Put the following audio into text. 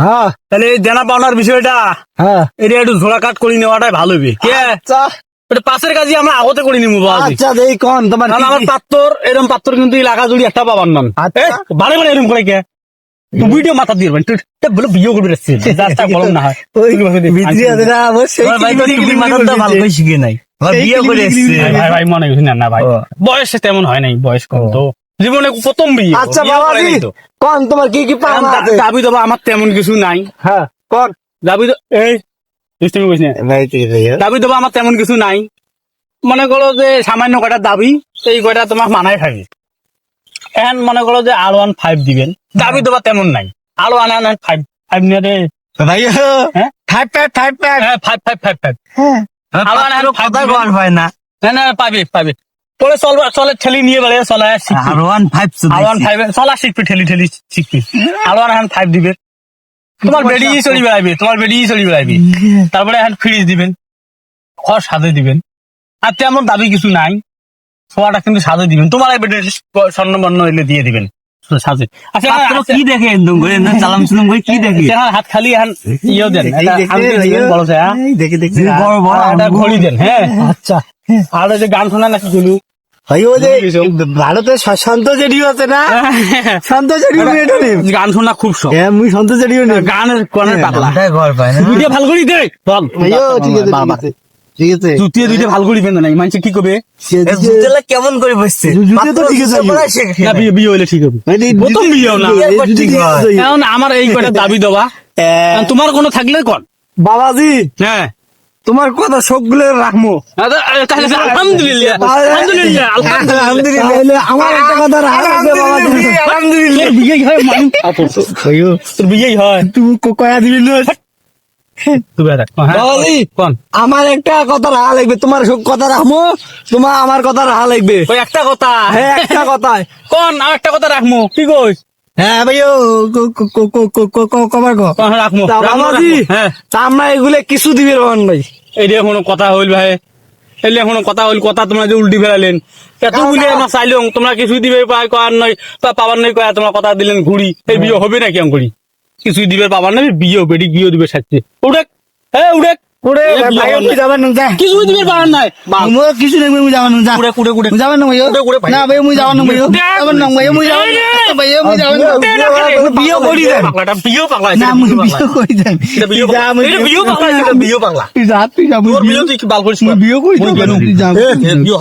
হ্যাঁ তাহলে এই দেনা পাওনার বিষয়টা হ্যাঁ এটা একটু ঝোড়া কাট করে নেওয়াটাই ভালো হবে কে আচ্ছা এটা পাশের কাজে আমরা আগতে করে নিবো বাবাজি আচ্ছা দেই কোন তোমার কারণ আমার পাত্তর এরকম পাত্তর কিন্তু এলাকা জুড়ি একটা পাবার নাম আচ্ছা। বারে বারে এরকম করে কে তুই ভিডিও মাথা দিয়ে বলে বিয়ে করবি রে রাস্তা গরম না হয় ওই ভিতরে আছে না আমার সেই ভাই তুমি মাথাটা ভালো করে শিখে নাই আবার বিয়ে করে এসছে ভাই ভাই মনে করছি না ভাই বয়স তেমন হয় নাই বয়স কম তো জীবনে প্রথম বিয়ে আচ্ছা বিয়ে করে বাবাজি নাই তো। কোন তোমার কি কি পাওনা আছে দাবি দেবো আমার তেমন কিছু নাই হ্যাঁ কোন দাবি এই তুমি কইছ না নাই ঠিক আছে দাবি দেবো আমার তেমন কিছু নাই মনে করো যে সামান্য কয়টা দাবি এই কয়টা তোমার মানায় থাকে এখন মনে করো যে R15 দিবেন দাবি দেবো তেমন নাই R195 নিয়ে রে ভাই হ্যাঁ? 5 হ্যাঁ 5 হ্যাঁ কথা বল হয় না না পাবে পরে চলে ঠেলি নিয়ে বেড়ে চলে শিখবি আর 15 R15 চলা শিখবি ঠেলি শিখবি R105 দিবে তোমার বেডি চলি বেড়াইবি তারপরে এখন ফ্রিজ দিবেন ঘর সাজে দিবেন আর তেমন দাবি কিছু নাই সোয়াটা কিন্তু সাজে দিবেন তোমার বেডের স্বর্ণ বর্ণ এলে দিয়ে দিবেন সাজে আচ্ছা পাত্র কি দেখে একদম করে না চালাম চুলাম করে কি দেখে হাত খালি এখন ইয়েও দেন বড় দেখি দেখি বড় বড় একটা ঘড়ি দেন হ্যাঁ আচ্ছা আর ওই যে গান শোনা নাকি চলু ভাই ওই যে ভারতে সন্তোষ রেডিও আছে না সন্তোষ রেডিও গান শোনা খুব শখ হ্যাঁ মুই সন্তোষ রেডিও নেই গানের কনের পাগলা ওটাই ঘর পায় না দুইটা ভাল করি দে বল ভাইও ঠিক আছে বাবা ঠিক আছে জুতিয়ে দুইটা ভাল করি পেন নাই মানুষ কি করবে জুতেলা কেমন করে বসছে জুতে তো ঠিক আছে না বিয়ে হইলে ঠিক হবে প্রথম বিয়েও না এখন আমার এই কয়টা দাবি দেওয়া এখন তোমার কোনো থাকলে কর বাবাজি হ্যাঁ তোমার কথা সবগুলো রাখবো তাহলে আলহামদুলিল্লাহ আলহামদুলিল্লাহ আমার একটা কথা রাখবে বাবাজি তোর বিয়ে হয় মানুষ ভাইও তোর বিয়ে হয় তুমি কয়া দিবি না বাবাজি কোন আমার একটা কথা রাখা লাগবে তোমার সব কথা রাখবো তোমার আমার কথা রাখা লাগবে ওই একটা কথা হ্যাঁ একটা কথায় কোন আর একটা কথা রাখমু কি কইস হ্যাঁ ভাইও কবার গো রাখমু বাবাজি হ্যাঁ তা আমরা এগুলো কিছু দিবে রহন ভাই এই দিয়ে কোনো কথা হইল ভাই এলে কোনো কথা হইল কথা তোমরা যে উল্টি ফেলালেন এত বলে আমরা চাইলাম তোমরা কিছু দিবে পাই কয়ার নয় পাবার নয় কয়া তোমরা কথা দিলেন ঘুরি এই বিয়ে হবে নাকি আমি করি কিছুই দিবে পাবার নয় বিয়ে হবে বিয়ে দিবে সাথে উড়েক হ্যাঁ উড়েক ওরে ভাইও তুই যাবেন না যা কিছুই দিবে পাবার নাই মই কিছু নেই মুই যাবেন না যা কুড়ে যাবেন না ভাইও না ভাই মুই যাবেন না ভাইও যাবেন না ভাইও মুই যাবেন না ভাইও মুই যাবেন না বিয়ে করি দেন পাগলাটা বিয়ে পাগলা না মুই বিয়ে করি দেন বিয়ে পাগলা বিয়ে পাগলা তুই যা তোর বিয়ে তুই কি বাল করিস বিয়ে করি বিয়ে